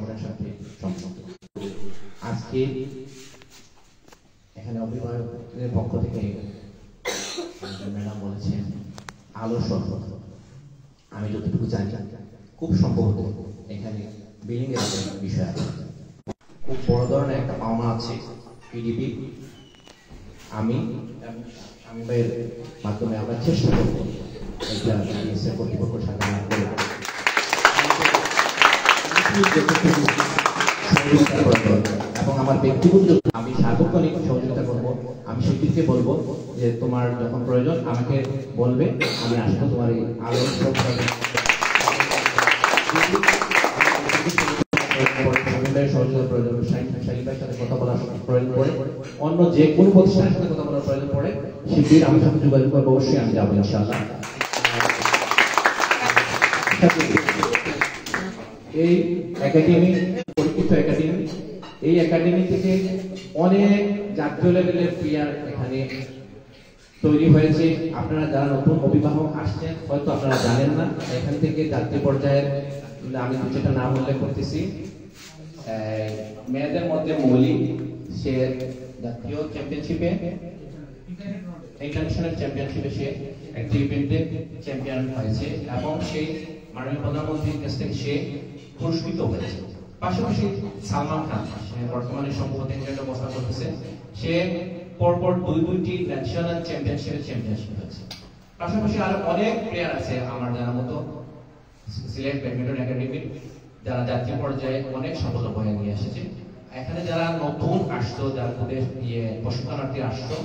সংগঠনের সাথে সম্পৃক্ত। আজকে এখানে অভিভাবকদের পক্ষ থেকে ম্যাডাম বলেছেন আলো শরবত, আমি যতটুকু জানি খুব সম্ভবত এখানে বিলিং এর বিষয় আছে, খুব বড় ধরনের একটা পাওনা আছে পিডিবি। আমি ভাইয়ের মাধ্যমে আমরা চেষ্টা করবো এটা কর্তৃপক্ষের সাথে এবং আমার ব্যক্তিগত আমি সার্বক্ষণিক সহযোগিতা করবো। আমি শিল্পীকে বলবো যে তোমার যখন প্রয়োজন আমাকে বলবে, আমি আসবো তোমার এই আলোর সহযোগিতার প্রয়োজন, শাহিনের সাথে কথা বলার প্রয়োজন পড়ে, অন্য যে কোনো প্রতিষ্ঠানের সাথে কথা বলার প্রয়োজন পড়ে, শিল্পীর আমার সাথে যোগাযোগ করবো, অবশ্যই আমি যাবো ইনশাআল্লাহ। এই একাডেমি পরীক্ষিত একাডেমি, এই একাডেমি থেকে অনেক জাতীয় লেভেলের প্লেয়ার এখানে তৈরি হয়েছে। আপনারা যারা নতুন অভিভাবক আসছেন হয়তো আপনারা জানেন না, এখান থেকে জাতীয় পর্যায়ের আমি যেটা নাম উল্লেখ করতেছি, মেয়েদের মধ্যে মৌলি, সে জাতীয় চ্যাম্পিয়নশিপে ইন্টারন্যাশনাল চ্যাম্পিয়নশিপে সে একটি ইভেন্টে চ্যাম্পিয়ন হয়েছে এবং সেই মাননীয় প্রধানমন্ত্রীর কাছ থেকে সে পুরস্কৃত হয়েছে। পাশাপাশি সালমান খান, সে বর্তমানে সম্ভবত ইংল্যান্ডে অবস্থান করতেছে, সে পরপর দুইটি ন্যাশনাল চ্যাম্পিয়নশিপে চ্যাম্পিয়নশিপ হয়েছে। পাশাপাশি আরো অনেক প্লেয়ার আছে আমার জানার মতো সিলেট ব্যাডমিন্টন একাডেমির, যারা জাতীয় পর্যায়ে অনেক সফলতা বয়ে নিয়ে এসেছে। এখানে যারা নতুন আসতো, যারা তাদের প্রশিক্ষণার্থী আসতো,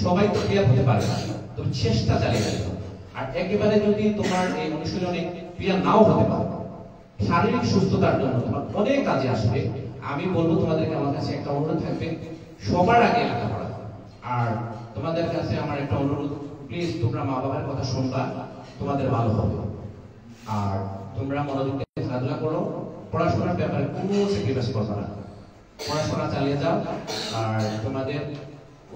সবাই তো প্লেয়ার হতে পারে না, তুমি চেষ্টা চালিয়ে যাবে। আর একেবারে যদি তোমার এই অনুশীলনে প্লেয়ার নাও হতে পারো, শারীরিক সুস্থতার জন্য তোমার অনেক কাজে আসবে। আমি বলবো তোমাদেরকে, আমার কাছে একটা অনুরোধ থাকবে, সবার আগে লেখাপড়া। আর তোমাদের কাছে আমার একটা অনুরোধ, প্লিজ তোমরা মা বাবার কথা শুনবা, তোমাদের ভালো হবে। আর তোমরা মনোযোগ দিয়ে খেলাধুলা করো, পড়াশোনার ব্যাপারে কোনো স্যাক্রিফাইস করবে না, পড়াশোনা চালিয়ে যাও। আর তোমাদের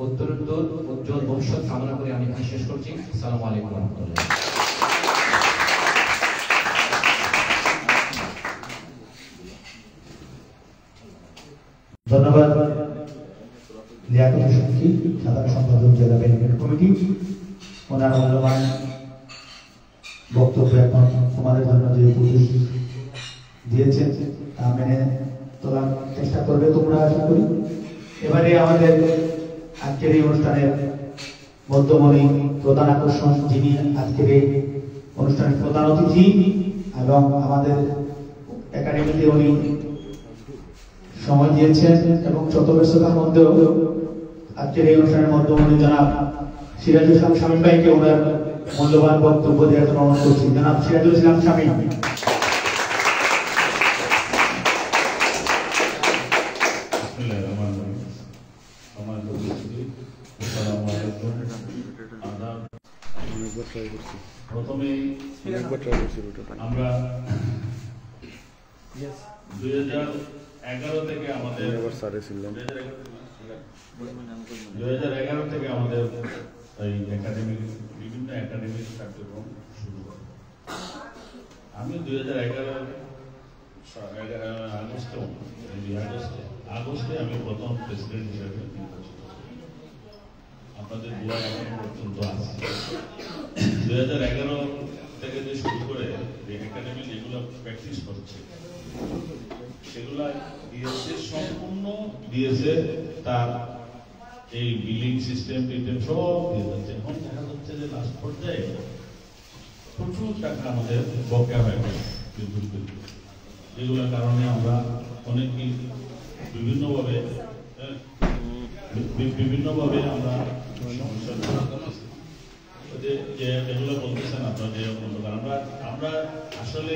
উত্তরোত্তর উজ্জ্বল ভবিষ্যৎ কামনা করে আমি এখানে শেষ করছি। আসসালামু আলাইকুম ওয়া রাহমাতুল্লাহ। ধন্যবাদ লিয়াকত হোসেনকে, সাধারণ সম্পাদক জেলা ব্যাডমিন্টন কমিটি। ওনার মূল্যবান বক্তব্য এখন তোমাদের জন্য যে উপদেশ দিয়েছেন তা মেনে তোলার চেষ্টা করবে তোমরা, আশা করি। এবারে আমাদের আজকের এই অনুষ্ঠানের মধ্যমণি, প্রধান আকর্ষণ, যিনি আজকের এই অনুষ্ঠানের প্রধান অতিথি এবং আমাদের একাডেমিতে উনি সময় দিয়েছেন এবং শত ব্যস্ততার মধ্যেও আজকের এই অনুষ্ঠানের মধ্যমণি জনাব সিরাজুল ইসলাম শামীম ভাইকে ওনার মূল্যবান বক্তব্য দেওয়ার জন্য অনুরোধ করছি। জনাব সিরাজুল ইসলাম শামীম। আমরা 2011 থেকে আমাদের 2011 থেকে আমাদের এই একাডেমি, বিভিন্ন একাডেমিক কার্যক্রম শুরু হয়। আমি 2011 আগস্টে আমি প্রথম প্রেসিডেন্ট হিসেবে নির্বাচিত। আপনাদের দোয়া এখনো পর্যন্ত আছে। 2011 থেকে যে শুরু করে যে একাডেমি যেগুলো প্র্যাকটিস করছে সেগুলা দিয়েছে, সম্পূর্ণ দিয়েছে তার এই বিলিং সিস্টেম টিস্টেম সব দিয়ে যাচ্ছে। এখন দেখা যাচ্ছে যে লাস্ট পর্যায়ে প্রচুর টাকা আমাদের বকেয়া হয়ে গেছে, যেগুলোর কারণে আমরা অনেকেই বিভিন্নভাবে আমরা যেগুলো বলতেছেন আপনার যে আমরা আসলে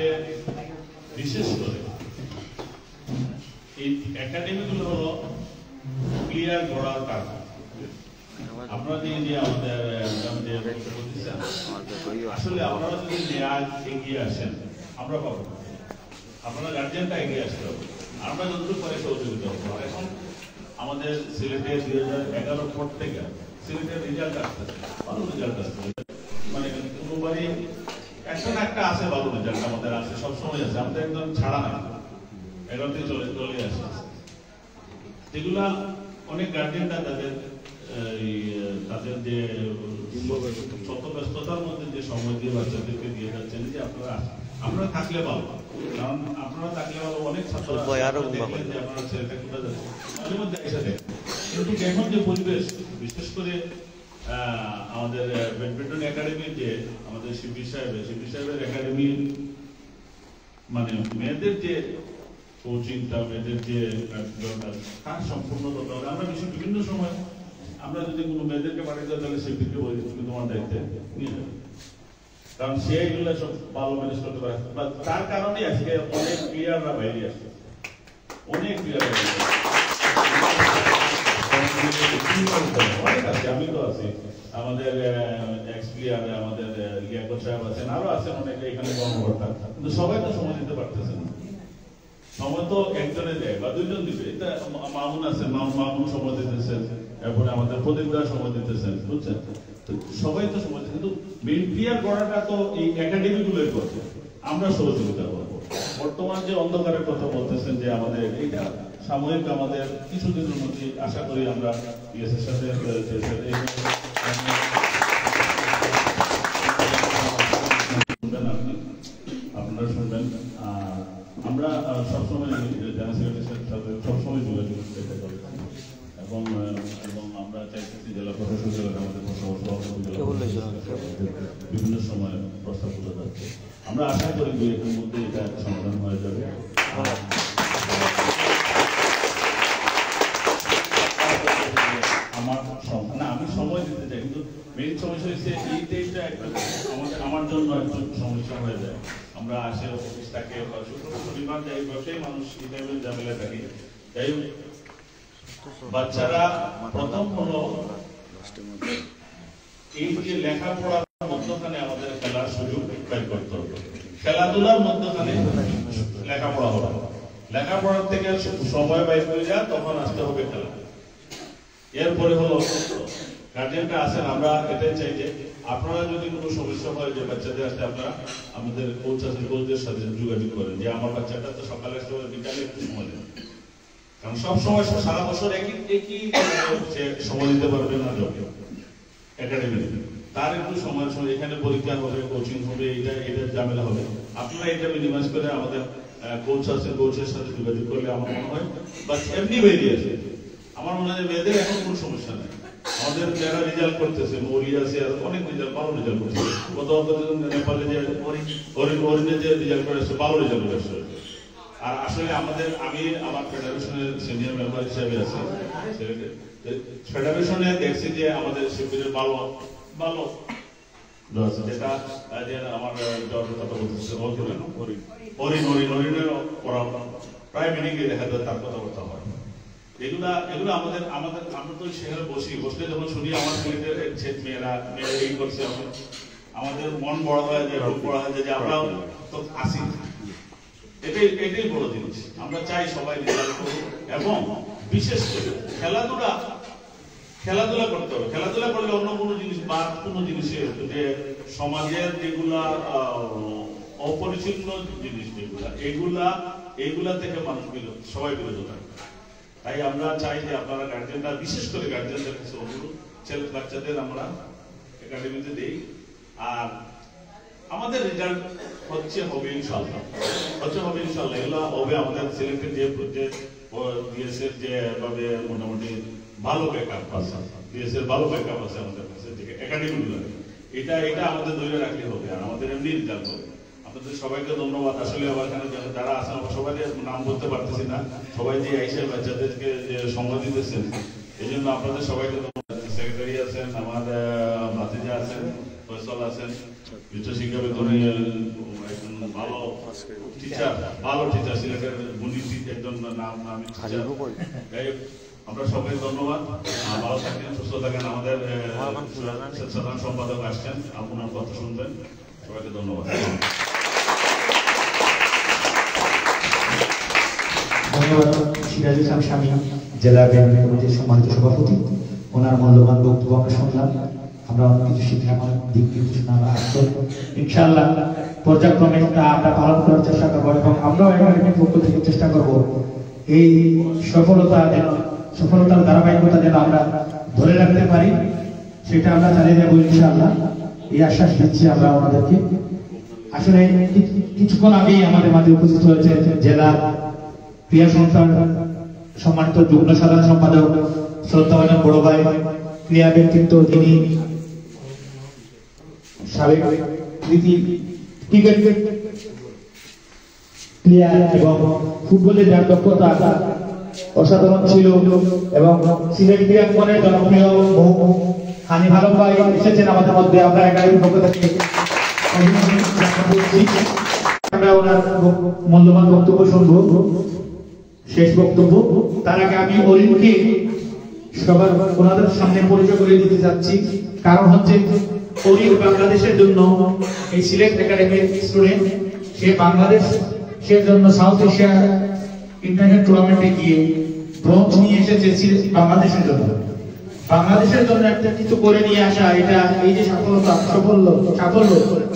বিশেষ করে এই একাডেমিগুলো হলো ক্লিয়ার করার কাজ। আপনারা যে আমাদের আসলে আপনারা যদি এগিয়ে আসেন আমরা পাবো, আপনারা গার্জিয়ানটা এগিয়ে আসতে হবে, আমরা যতটুকু পরে সহযোগিতা করবো। এখন আমাদের সিলেটে 2011 পর থেকে সিলেটের রেজাল্ট আসতেছে, ভালো রেজাল্ট আসতেছে, মানে কোনোবারই একটা না একটা আছে, ভালো রেজাল্ট আমাদের আছে, সবসময় আছে, আমাদের একদম ছাড়া নাই। 11 চলে আসছে। এগুলা অনেক গার্ডিয়ানরা তাদের যে শত ব্যস্ততার মধ্যে যে সময় দিয়ে বাচ্চাদেরকে দিয়ে যাচ্ছেন যে আপনারা থাকলে ভালো, কারণ আপনারা থাকলে ভালো। অনেক ছাত্র দেখলেন যে আপনারা ছেলেটা কোথায় যাচ্ছে মাঝে মধ্যে এসে দেখেন, কিন্তু এখন যে পরিবেশ, বিশেষ করে আমাদের ব্যাডমিন্টন একাডেমির যে আমাদের শিবি সাহেবের একাডেমি, মানে মেয়েদের যে কোচিংটা, মেয়েদের যে তার সম্পূর্ণ করতে হবে। আমরা বিভিন্ন সময় আমরা যদি কোনো মেয়েদেরকে পাঠাতে তাহলে শিল্পীকে বলি তুমি তোমার দায়িত্বে নিয়ে যাবে, কারণ সে এগুলো সব ভালো ম্যানেজ করতে পারে। তার কারণে আজকে অনেক প্লেয়াররা বাইরে আসছে, অনেক প্লেয়ার অনেক আছে, আমি তো আছি, আমাদের এক্স প্লেয়ার আমাদের লিয়াকত সাহেব আছেন, আরো আছেন অনেকে এখানে কর্মকর্তা, কিন্তু সবাই তো সময় দিতে পারতেছে না। সময় তো একজনে দেয় বা দুইজন দিবে। এটা মামুন আছেন, মামুন সময় দিতেছেন, এরপরে আমাদের প্রদীপরা সময় দিতেছেন, বুঝছেন? সবাই তো সময় দিচ্ছে, কিন্তু মেইন প্লেয়ার করাটা তো এই একাডেমি গুলোই করছে, আমরা সহযোগিতা করবো। বর্তমান যে অন্ধকারের কথা বলতেছেন যে আমাদের এটা সাময়িক, আমাদের কিছুদিনের মধ্যে আশা করি আমরা ইএসএর সাথে আপনারা শুনবেন। আমরা সবসময় সবসময় যোগাযোগ চেষ্টা করি এবং আমরা চাইতেছি জেলা প্রশাসক আমাদের বিভিন্ন সময় প্রস্তাব তুলে যাচ্ছে। আমরা আশা করি 2-1 মধ্যে এটা সমাধান হয়ে যাবে। আমি সময় দিতে চাই, কিন্তু মেইন সমস্যা হচ্ছে এইটা আমার জন্য একটু সমস্যা হয়ে যায়। আমরা আসে অফিসটাকে শনিবার যাই, ব্যবসায়ী মানুষ এই টাইমের ঝামেলা থাকি। যাই হোক, বাচ্চারা প্রথম হলো এই যে লেখাপড়ার মধ্যখানে আমাদের খেলার সুযোগ বের করতে হবে, খেলাধুলার মধ্যখানে লেখাপড়া হবে। লেখাপড়ার থেকে সময় বাইর করে যা, তখন আসতে হবে খেলা। এরপরে হলো গার্জিয়ানরা আছেন, আমরা এটাই চাই যে আপনারা যদি কোনো সমস্যা হয় যে বাচ্চাদের আসতে, আপনারা আমাদের কোচ আছেন, কোচদের সাথে যোগাযোগ করেন যে আমার বাচ্চাটা তো সকালে আসতে হবে, বিকালে একটু সময় দেন, কারণ সব সময় সারা বছর একই সময় দিতে পারবে না একাডেমি। তার একটু সময় এখানে পরীক্ষা হবে, কোচিং হবে, এটা ঝামেলা হবে। আপনারা এটা মিনিমাইজ করে আমাদের কোচ আছে, কোচের সাথে যোগাযোগ করলে আমার মনে হয় বা এমনি বেরিয়ে আছে। আমার মনে হয় মেয়েদের এখন কোনো সমস্যা নেই। আমাদের যারা রেজাল্ট করতেছে, মৌরি আছে, অনেক রেজাল্ট, ভালো রেজাল্ট করতেছে। গত নেপালে যে অরিনে যে রেজাল্ট করে আসছে, ভালো রেজাল্ট করে আসছে। আর আসলে আমি আমার ফেডারেশনের সিনিয়র মেম্বার হিসেবে আছি, ফেডারেশনে দেখছি যে আমাদের শিবিরের ভালো যেটা আমার কথা বলতেছে হরিণের প্রায় মিনিংয়ে দেখা যায় তার কথাবার্তা হয়। এগুলা আমরা তো সেখানে বসলে যখন শুনি আমার মেয়েরা এই করছে, আমাদের মন বড় হয় যায়, রোগ বড় হয় যায় যে আমরাও তো আসি। এটাই বড় জিনিস। আমরা চাই সবাই রেজাল্ট করুক এবং বিশেষ করে খেলাধুলা করতে হবে। খেলাধুলা করলে অন্য কোনো জিনিস বা কোনো জিনিসের যে সমাজের যেগুলা অপরিচ্ছন্ন জিনিস এগুলা থেকে মানুষ সবাই বিরত থাকবে। তাই আমরা চাই যে আপনারা গার্জেনরা, বিশেষ করে গার্জেনদের কাছে অনুরোধ, ছেলে বাচ্চাদের আমরা একাডেমিতে দেই। আর আমাদের রেজাল্ট হবে ইনশাআল্লাহ। এগুলো হবে আমাদের সিলেক্টেড যে ডিএসএর যে ভাবে মোটামুটি ভালো ব্যাকআপ আছে, ডিএসএর ভালো ব্যাকআপ আছে আমাদের কাছে একাডেমিগুলো। এটা আমাদের ধরে রাখলে হবে, আর আমাদের এমনি রেজাল্ট হবে। আপনাদের সবাইকে ধন্যবাদ। আসলে আমার এখানে যারা আছেন, আমরা সবাই নাম বলতে পারতেছি না, সবাই যে আইসে বাচ্চাদেরকে যে সংবাদ দিতেছেন, এই জন্য আপনাদের সবাইকে ধন্যবাদ। সেক্রেটারি আছেন, আমার ভাতিজা আছেন, ফয়সাল আছেন, উচ্চশিক্ষা বেতনী একজন ভালো টিচার সিলেটের গুণী একজন নামী টিচার। আমরা সবাই ধন্যবাদ। ভালো থাকেন, সুস্থ থাকেন। আমাদের সাধারণ সম্পাদক আসছেন, আপনার কথা শুনবেন। সবাইকে ধন্যবাদ। ধন্যবাদ সিরাজুল ইসলাম স্বামী, জেলা ব্যাংক কমিটির সম্মানিত সভাপতি। ওনার মূল্যবান বক্তব্য আমরা শুনলাম। আমরা অনেক কিছু শিখলাম, অনেক দিক নির্দেশনা আমরা আসবো ইনশাআল্লাহ পর্যায়ক্রমে আমরা পালন করার চেষ্টা করবো এবং আমরাও একাডেমির পক্ষ থেকে চেষ্টা করব এই সফলতার ধারাবাহিকতা যেন আমরা ধরে রাখতে পারি, সেটা আমরা চালিয়ে যাবো ইনশাআল্লাহ, এই আশ্বাস দিচ্ছি আমরা ওনাদেরকে। আসলে কিছুক্ষণ আগেই আমাদের মাঝে উপস্থিত হয়েছে জেলা ক্রীড়া সংস্থার সম্মানিত যুগ্ম সাধারণ সম্পাদক শ্রদ্ধাভাজন বড় ভাই, ক্রীড়া ব্যক্তিত্ব যিনি সাবেক ক্রিকেট প্লেয়ার এবং ফুটবলে যার দক্ষতা অসাধারণ ছিল এবং সিলেট ক্রীড়াঙ্গনের জনপ্রিয় হানি ভালো ভাই এসেছেন আমাদের মধ্যে। আমরা একাডেমির পক্ষ থেকে আমরা ওনার মূল্যবান বক্তব্য শুনবো, শেষ বক্তব্য। তার আগে আমি অরিনকে সবার ওনাদের সামনে পরিচয় করে দিতে যাচ্ছি, কারণ হচ্ছে অরিন বাংলাদেশের জন্য এই সিলেট একাডেমির স্টুডেন্ট, সে বাংলাদেশের জন্য সাউথ এশিয়া ইন্টারন্যাশনাল টুর্নামেন্টে গিয়ে ব্রোঞ্জ নিয়ে এসেছে বাংলাদেশের জন্য। বাংলাদেশের জন্য একটা কিছু করে নিয়ে আসা, এটা এই যে সাফল্য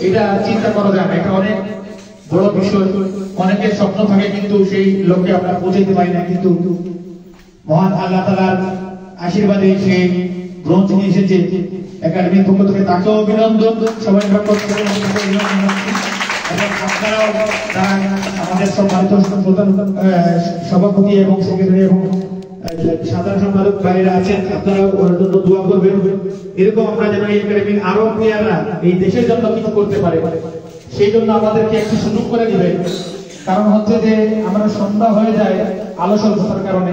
এটা চিন্তা করা যায় না, এটা অনেক বড় বিষয়। অনেকের স্বপ্ন থাকে কিন্তু সেই লক্ষ্যে আমরা পৌঁছাতে পারি না, কিন্তু মহান আল্লাহ তাআলার আশীর্বাদে সে ব্রোঞ্জ নিয়ে এসেছে একাডেমির পক্ষ থেকে, তাকেও অভিনন্দন। সবাই আপনারাও আমাদের সম্মানিত সভাপতি এবং সেক্রেটারি এবং সাধারণ সম্পাদক ভাইরা আছেন, আপনারা ওর জন্য দোয়া করবেন। এরকম আমরা যেন এই একাডেমির আরো প্লেয়াররা এই দেশের জন্য কিছু করতে পারে, সেই জন্য আমাদেরকে একটু সুযোগ করে দিবেন। কারণ হচ্ছে যে আমরা সন্ধ্যা হয়ে যায় আলো স্বল্পতার কারণে,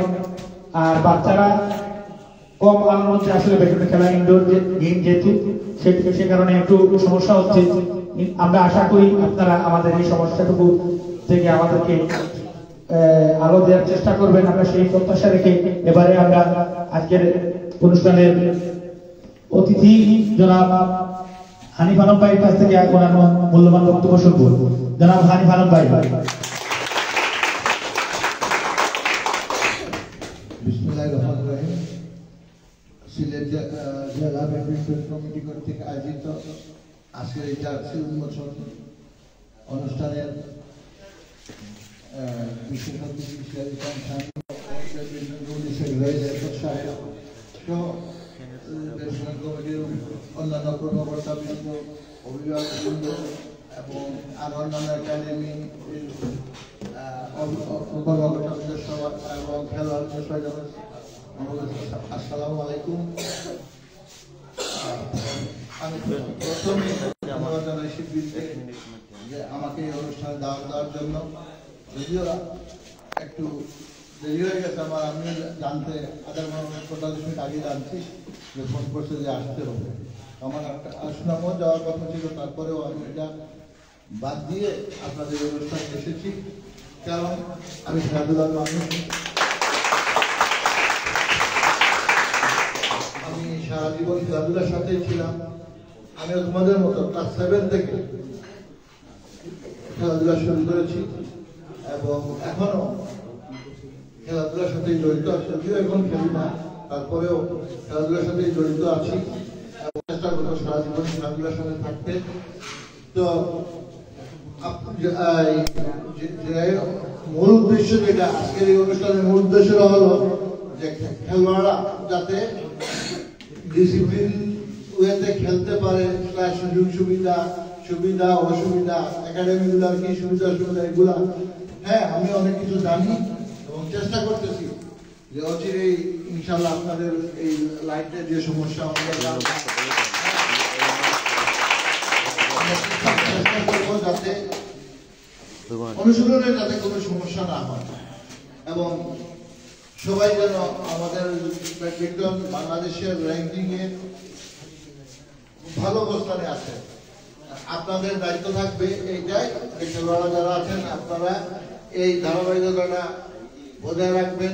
আর বাচ্চারা কম আলোর মধ্যে আসলে ব্যাডমিন্টন খেলা ইনডোর গেম যেহেতু সে কারণে একটু সমস্যা হচ্ছে। আমরা আশা করি আপনারা আমাদের এই সমস্যাটুকু থেকে আমাদেরকে আলো দেওয়ার চেষ্টা করবেন, আমরা সেই প্রত্যাশা রেখে এবারে আমরা আজকের অনুষ্ঠানের অতিথি জনাব হানিফ আলম ভাইয়ের কাছ থেকে ওনার মূল্যবান বক্তব্য শুনবো। জনাব হানিফ আলম ভাই। বিসমিল্লাহির রহমানির রহিম। সিলেট জেলা ব্যাডমিন্টন কমিটি কর্তৃক আয়োজিত আজকের এই জার্সি উন্মোচন অনুষ্ঠানের বিশেষ অতিথি কমিটির অন্যান্য কর্মকর্তাবৃন্দ, অভিভাবকবৃন্দ এবং আর অন্যান্য একাডেমি কর্মকর্তাবৃন্দ এবং খেলোয়াড়দের সবাই, আসসালামু আলাইকুম। আমি প্রথমে ধন্যবাদ জানাই শিল্পীকে যে আমাকে এই অনুষ্ঠানে দাওয়াত দেওয়ার জন্য। যদিও একটু দেরি হয়ে গেছে আমার, আমি জানতে 45 মিনিট আগে জানছি যে ফোন করছে যে আসতে হবে। আমার একটা সুনামও যাওয়ার কথা ছিল, তারপরেও আমি এটা বাদ দিয়ে আপনাদের অনুষ্ঠানে এসেছি, কারণ আমি খেলাধুলার মানুষ। আমি সারা জীবন খেলাধুলার সাথেই ছিলাম। আমি তোমাদের মতো ক্লাস 7 থেকে খেলাধুলা শুরু করেছি এবং এখনো খেলাধুলার সাথে জড়িত আছি। যদিও এখন খেলি না, তারপরেও খেলাধুলার সাথে জড়িত আছি এবং চেষ্টা করবো সারা জীবন খেলাধুলার সাথে থাকতে। তো মূল উদ্দেশ্য যেটা আজকের এই অনুষ্ঠানের মূল উদ্দেশ্য হলো যে খেলোয়াড়রা যাতে ডিসিপ্লিন ওয়েতে খেলতে পারে, তার সুযোগ সুবিধা অসুবিধা, একাডেমিগুলার কি সুবিধা অসুবিধা এগুলা, হ্যাঁ আমি অনেক কিছু জানি এবং চেষ্টা করতেছি যে অচিরেই ইনশাল্লাহ আপনাদের এই লাইটের যে সমস্যা চেষ্টা করবো যাতে অনুশীলনে যাতে কোনো সমস্যা না হয় এবং সবাই যেন আমাদের ব্যাডমিন্টন বাংলাদেশের র্যাঙ্কিং এ ভালো অবস্থানে আছে। আপনাদের দায়িত্ব থাকবে এইটাই, খেলোয়াড়রা যারা আছেন আপনারা এই ধারাবাহিকতাটা বজায় রাখবেন,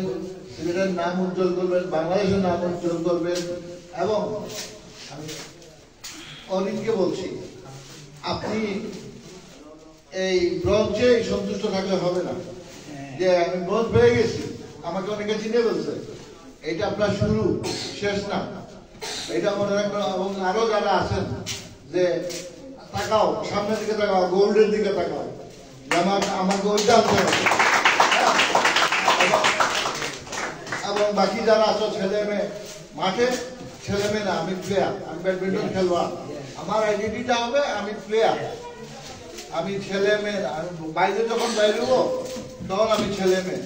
সিলেটের নাম উজ্জ্বল করবেন, বাংলাদেশের নাম উজ্জ্বল করবেন। এবং আমি অরিনকে বলছি, আপনি এই ব্রঞ্জে সন্তুষ্ট থাকলে হবে না যে আমি ব্রঞ্জ পেয়ে গেছি, আমাকে অনেকে চিনে বলছে, এটা আপনার শুরু, শেষ না। এটা মনে রাখবেন। এবং আরো যারা আছেন যে তাকাও, সামনের দিকে তাকাও, গোল্ডের দিকে তাকাও, আমাকে ওইটা আনতে হবে। এবং বাকি যারা আছো ছেলে মেয়ে, মাঠে ছেলে মেয়ে না, আমি প্লেয়ার, আমি ব্যাডমিন্টন খেলোয়াড়। আমার আইডেন্টিটা হবে আমি প্লেয়ার, আমি ছেলে মেয়ে। বাইরে যখন বাইরেবো তখন আমি ছেলে মেয়ে,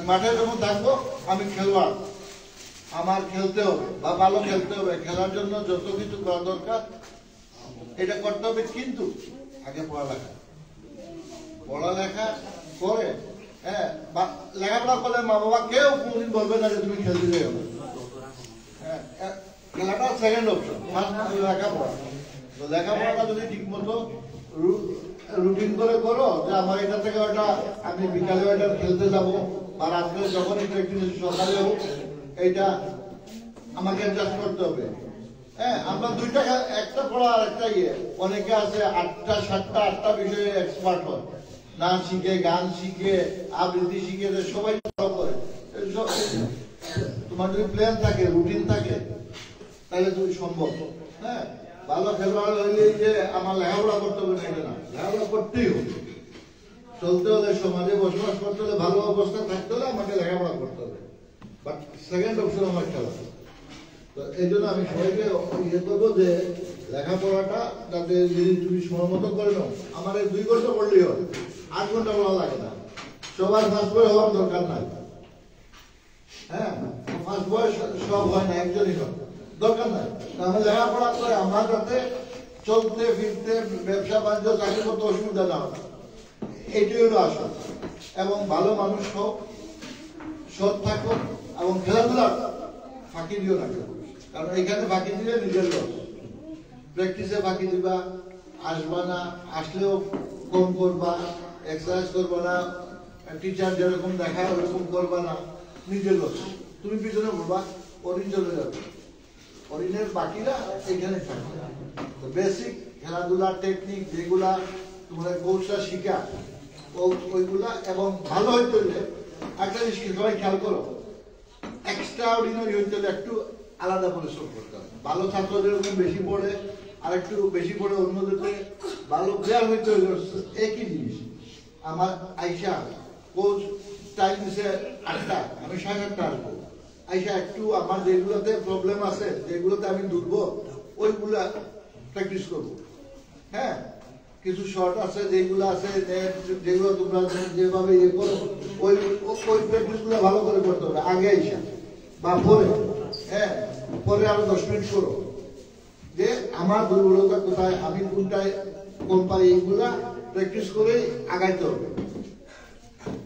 মাঠে যখন থাকবো আমি খেলোয়াড়। আমার খেলতে হবে বা ভালো খেলতে হবে, খেলার জন্য যত কিছু করা দরকার এটা করতে হবে। কিন্তু আগে পড়ালেখা করে, হ্যাঁ, লেখাপড়া করলে মা বাবা কেউ কোনদিন বলবে না যে তুমি খেলতে যাও না। হ্যাঁ, খেলাটা সেকেন্ড অপশন, লেখাপড়া। তো লেখাপড়াটা যদি ঠিক মতো রুটিন করে করো, যে আমার এটা থেকে ওটা আমি বিকালে ওটা খেলতে যাবো বা রাত্রে যখন একটু একটু সকালে হোক, এইটা আমাকে অ্যাডজাস্ট করতে হবে। হ্যাঁ, আমরা দুইটা, একটা পড়া আর একটা ইয়ে। অনেকে আছে 8টা 7টা 8টা বিষয়ে এক্সপার্ট হয়, নাচ শিখে, গান শিখে, আবৃত্তি শিখে, সবাই ফলো করে। তোমার যদি প্ল্যান থাকে, রুটিন থাকে, তাহলে তুমি সম্ভব। হ্যাঁ, ভালো খেলোয়াড় হইলে যে আমার লেখাপড়া করতে হবে না, না, লেখাপড়া করতেই হবে। চলতে হলে, সমাজে বসবাস করতে হলে, ভালো অবস্থায় থাকতে হলে আমাকে লেখাপড়া করতে হবে। বাট সেকেন্ড অপশন আমার খেলা। তো এই জন্য আমি সবাইকে ইয়ে করবো যে লেখাপড়াটা যাতে যদি তুমি সময় মতো করে নাও। আমার এই 2 ঘন্টা পড়লেই হয়, 8 ঘন্টা পড়া লাগে না। সবার ফার্স্ট বয় হওয়ার দরকার নাই। হ্যাঁ, ফার্স্ট বয় সব হয় না, একজনই হয়, দরকার নাই। আমি লেখাপড়া করে আমরা যাতে চলতে ফিরতে, ব্যবসা বাণিজ্য, চাকরি করতে অসুবিধা না হয়, এইটাই হলো আসল। এবং ভালো মানুষ হোক, সৎ থাকো, এবং খেলাধুলা ফাঁকি দিও না। কারণ এখানে ফাঁকি দিলে নিজের লস। প্র্যাকটিসে ফাঁকি দিবা, আসবা না, আসলেও কম করবা, এক্সারসাইজ করবা না, টিচার যেরকম দেখায় ওরকম করবা না, নিজের লস। তুমি পিছনে বলবা, অরিন চলে যাবে, অরিনের বাকিরা এখানে থাকবে। তো বেসিক খেলাধুলা টেকনিক যেগুলা তোমরা কোচরা শিখা, ওইগুলা। এবং ভালো হইতে হইলে একটা জিনিস সবাই খেয়াল করো, এক্সট্রা অর্ডিনারি হইতে হলে একটু আলাদা পরিশ্রম করতে হবে। ভালো ছাত্র যেরকম বেশি পড়ে, আর একটু বেশি পড়ে অন্যদেরকে ভালো প্লেয়ার হইতে হইলে একই জিনিস। আমার আইসা কোচ টাইম দিছে 8টা, আমি 7:30 আসবো। আইসা একটু আমার যেগুলোতে প্রবলেম আছে, যেগুলোতে আমি দুর্বল, ওইগুলা প্র্যাকটিস করবো। হ্যাঁ, কিছু শর্ট আছে, যেগুলো আছে, যেগুলো তোমরা যেভাবে ইয়ে করো, ওই প্র্যাকটিস গুলো ভালো করে করতে হবে আগে আইসা বা পরে। হ্যাঁ, পরে আরো 10 মিনিট করো, যে আমার দুর্বলতা কোথায়, আমি কোনটায় কোন পারি, এইগুলা প্র্যাকটিস করে আগাইতে হবে।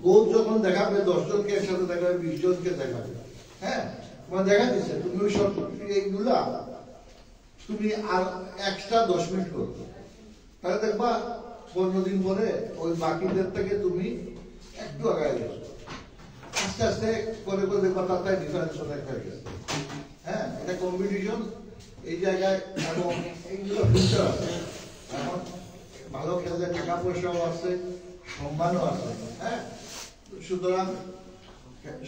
কোচ যখন দেখাবে 10 জনকে একসাথে দেখাবে, 20 জনকে দেখাবে। হ্যাঁ, তোমার দেখা দিচ্ছে, তুমি ওই সব এইগুলা তুমি আর এক্সট্রা 10 মিনিট করো, তাহলে দেখবা 15 দিন পরে ওই বাকিদের থেকে তুমি একটু আগায় গেছো। আস্তে আস্তে করে করে দেখবা তার ডিফারেন্স অনেক হয়ে গেছে। হ্যাঁ, এটা কম্পিটিশন এই জায়গায়, এবং এইগুলো ফিউচার আছে। এখন ভালো খেলতে টাকা পয়সাও আছে, সম্মানও আছে। হ্যাঁ, সুতরাং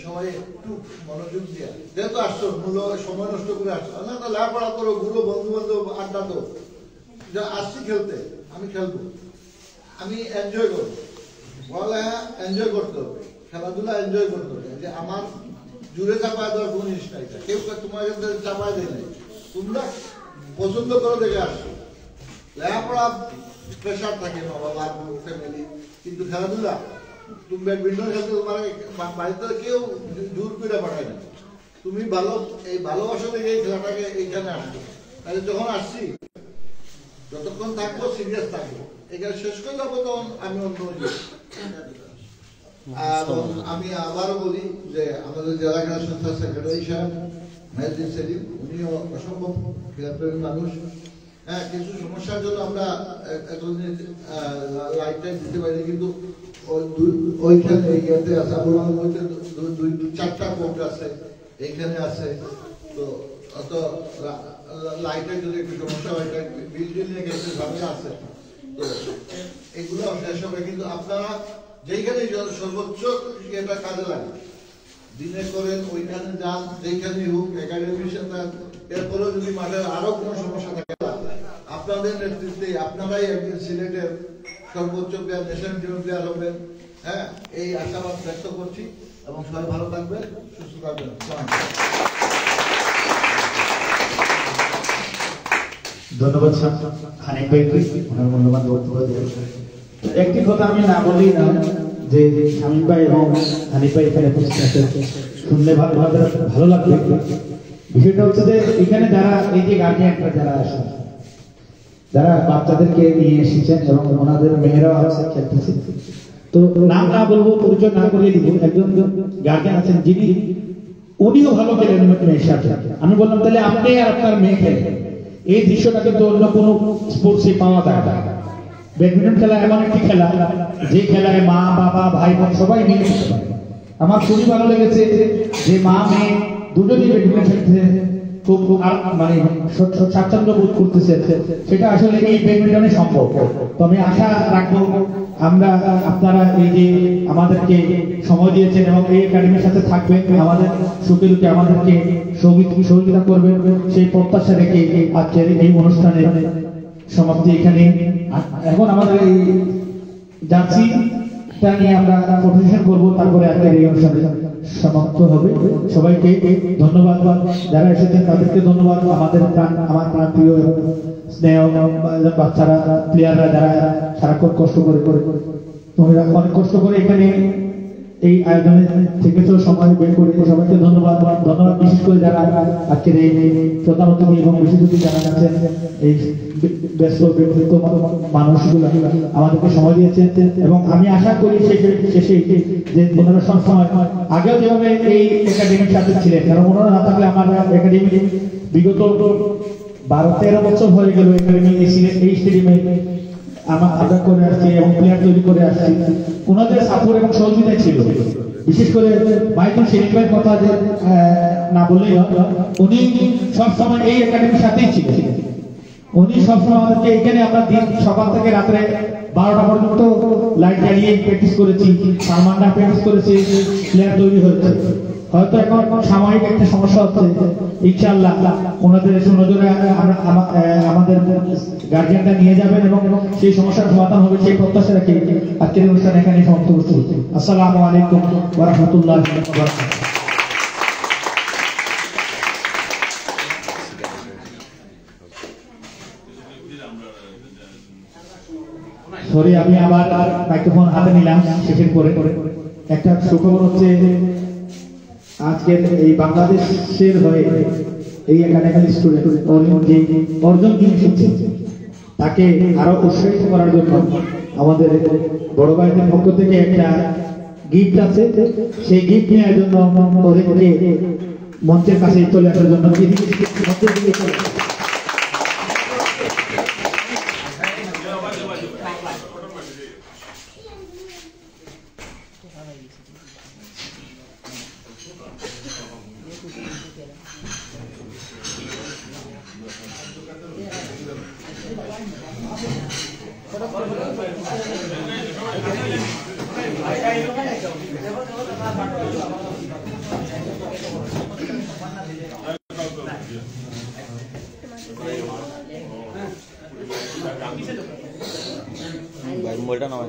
সবাই একটু মনোযোগ দিয়ে, যেহেতু আসছো, মূল্য সময় নষ্ট করে আসছো না, তো লেখাপড়া করো, ঘুরো, বন্ধু বান্ধব আড্ডা তো, আসছি খেলতে, আমি খেলবো, আমি এনজয় করবো। পড়ালেখা এনজয় করতে হবে, খেলাধুলা এনজয় করতে হবে। যে আমার জুড়ে চাপায় দেওয়ার কোনো জিনিস নাই, কেউ তোমার চাপায় দেয় নাই, তোমরা পছন্দ করো দেখে আসছো। লেখাপড়া প্রেশার থাকে না বাবা, ফ্যামিলি, কিন্তু খেলাধুলা, তুমি ব্যাডমিন্টন খেলতে তোমার বাড়িতে কেউ জোর করে পাঠায় না। তুমি ভালো, এই ভালোবাসা থেকে এই খেলাটাকে এইখানে আসছো। তাহলে যখন আসছি, যতক্ষণ থাকবো সিরিয়াস থাকবো, এখানে শেষ করে যাবো, তখন আমি অন্য। আমি আবারও বলি যে আমাদের জেলা খেলা সংস্থার সেক্রেটারি সাহেব মেহেদী সেলিম, উনিও অসম্ভব ক্রীড়াপ্রেমী মানুষ। হ্যাঁ, কিছু সমস্যার জন্য আমরা এতদিন লাইটটা দিতে পারিনি, কিন্তু ওইখানে ইয়েতে আছে, আবুল আহমদ 2-4টা কোর্ট আছে, এইখানে আছে। তো অত লাইটের যদি একটু সমস্যা হয়, বিল্ডিং নিয়ে গেছে, ঝামেলা আছে। তো এগুলো শেষ হবে, কিন্তু আপনারা যেইখানে সর্বোচ্চ এটা কাজে লাগে, দিনে করেন, ওইখানে যান, যেখানে হোক একাডেমির সাথে, এরপরেও যদি মাঠের আরো কোনো সমস্যা থাকে আপনাদের নেতৃত্বে আপনারাই একদিন সিলেটের সর্বোচ্চ প্লেয়ার, ন্যাশনাল টিম প্লেয়ার হবেন। হ্যাঁ, এই আশাবাদ ব্যক্ত করছি এবং সবাই ভালো থাকবেন, সুস্থ থাকবেন। ধন্যবাদ হানিফ ভাইকে ওনার মূল্যবান বক্তব্য দিয়ে। একটি কথা আমি না বলি না যে শামীম ভাই এবং হানিফ ভাই এখানে উপস্থিত আছেন, শুনলে ভালো লাগবে। বিষয়টা হচ্ছে যে এখানে যারা এই যে গার্জিয়ানরা যারা আসেন, যারা বাচ্চাদেরকে নিয়ে এসেছেন এবং ওনাদের মেয়েরাও আছে খেলতেছে, তো নাম না বলবো, পরিচয় না করিয়ে দিব। একজন গার্জিয়ান আছেন যিনি উনিও ভালো খেলেন মেয়ের সাথে। আমি বললাম তাহলে আপনি আর আপনার মেয়ে খেলেন, এই দৃশ্যটা কিন্তু অন্য কোনো স্পোর্টসে পাওয়া যায় না। ব্যাডমিন্টন খেলা এমন একটি খেলা যে খেলায় মা বাবা ভাই বোন সবাই মিলে খেলতে পারে। আমার খুবই ভালো লেগেছে যে মা মেয়ে দুজনই ব্যাডমিন্টন খেলতে খুব মানে স্বাচ্ছন্দ্য বোধ করতেছে, সেটা আসলে এই ব্যাডমিন্টনে সম্ভব। তো আমি আশা রাখবো আপনারা এই যে আমাদেরকে সময় দিয়েছেন এবং এই একাডেমির সাথে থাকবেন, আমাদের সুখে দুঃখে আমাদেরকে সহযোগিতা করবেন, সেই প্রত্যাশা রেখে আজকের এই অনুষ্ঠানের সমাপ্তি এখানে। এখন আমাদের এই জার্সিটা নিয়ে আমরা প্রদর্শন করবো, তারপরে আজকের এই অনুষ্ঠানে সমাপ্ত হবে। সবাইকে ধন্যবাদ, যারা এসেছেন তাদেরকে ধন্যবাদ। আমার প্রিয় এবং স্নেহ বাচ্চারা, প্লেয়াররা যারা সারাক্ষণ কষ্ট করে তোমরা অনেক কষ্ট করে এখানে এই আয়োজনে থেকেছো, সময় বের করে, সবাইকে ধন্যবাদ। বিশেষ করে যারা আজকের এই প্রধান অতিথি এবং বিশেষ অতিথি যারা আছেন, এই ব্যস্ত ব্যক্তিত্ব মানুষগুলো আমাদেরকে সময় দিয়েছেন। এবং আমি আশা করি শেষে যে ওনারা সবসময় আগেও যেভাবে এই একাডেমির সাথে ছিলেন, কারণ ওনারা না থাকলে আমার একাডেমি বিগত 12-13 বছর হয়ে গেল একাডেমি এই স্টেডিয়ামে আমরা করে আসছি এবং প্লেয়ার তৈরি করে আসছি। ওনাদের সাপোর্ট এবং সহযোগিতা ছিল। বিশেষ করে মাইকেল শরীফ ভাইয়ের কথা যে না বললেই উনি সবসময় এই একাডেমির সাথেই ছিলেন। উনি সবসময় আমাদেরকে এখানে আমরা দিন সকাল থেকে রাত্রে 12টা পর্যন্ত লাইট জ্বালিয়ে প্র্যাকটিস করেছি, সালমানরা প্র্যাকটিস করেছি, প্লেয়ার তৈরি হয়েছে। হয়তো এখন সাময়িক একটা সমস্যা হচ্ছে, ইনশাআল্লাহ ওনাদের সুনজরে আমাদের গার্জিয়ানরা নিয়ে যাবেন এবং সেই সমস্যার সমাধান হবে, সেই প্রত্যাশা রেখে আজকের অনুষ্ঠান এখানে সমাপ্ত করছি। আসসালামু আলাইকুম ওয়া রাহমাতুল্লাহি ওয়া বারাকাতুহু। সরি, আমি আবার মাইক্রোফোন হাতে নিলাম শেষের পরে। একটা সুখবর হচ্ছে, আজকের এই বাংলাদেশের হয়ে এই একাডেমির স্টুডেন্ট যে অর্জন যিনি শিখছেন, তাকে আরো উৎসাহিত করার জন্য আমাদের বড় ভাইদের পক্ষ থেকে একটা গিফট আছে। সেই গিফট নেওয়ার জন্য ওদেরকে মঞ্চের কাছে চলে আসার জন্য মোবাইলটা নাও।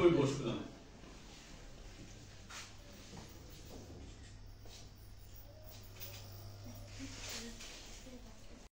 ওই বসে